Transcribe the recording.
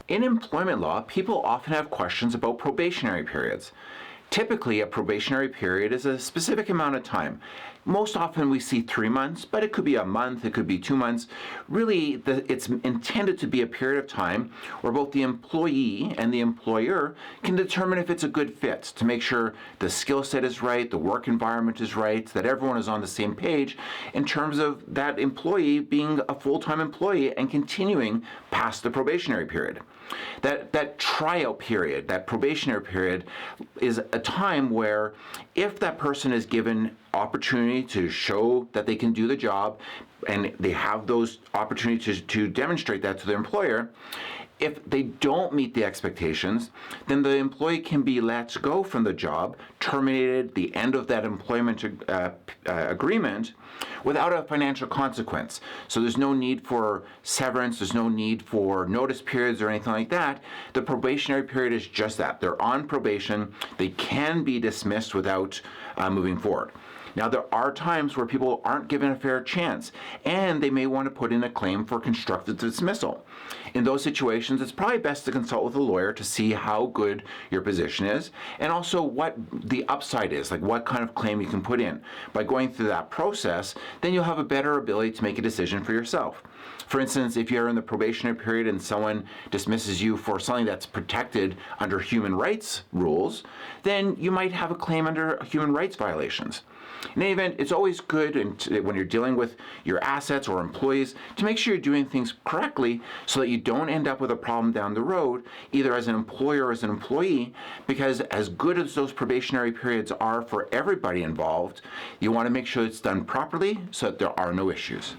In employment law, people often have questions about probationary periods. Typically, a probationary period is a specific amount of time. Most often we see 3 months, but it could be a month, it could be 2 months. Really, it's intended to be a period of time where both the employee and the employer can determine if it's a good fit, to make sure the skill set is right, the work environment is right, that everyone is on the same page in terms of that employee being a full-time employee and continuing past the probationary period. That tryout period, that probationary period, is a time where if that person is given opportunity to show that they can do the job and they have those opportunities to demonstrate that to their employer, if they don't meet the expectations, then the employee can be let go from the job, terminated, the end of that employment agreement, without a financial consequence. So there's no need for severance, there's no need for notice periods or anything like that. The probationary period is just that. They're on probation, they can be dismissed without moving forward. Now, there are times where people aren't given a fair chance, and they may want to put in a claim for constructive dismissal. In those situations, it's probably best to consult with a lawyer to see how good your position is, and also what the upside is, like what kind of claim you can put in. By going through that process, then you'll have a better ability to make a decision for yourself. For instance, if you're in the probationary period and someone dismisses you for something that's protected under human rights rules, then you might have a claim under human rights violations. In any event, it's always good when you're dealing with your assets or employees to make sure you're doing things correctly so that you don't end up with a problem down the road, either as an employer or as an employee, because as good as those probationary periods are for everybody involved, you want to make sure it's done properly so that there are no issues.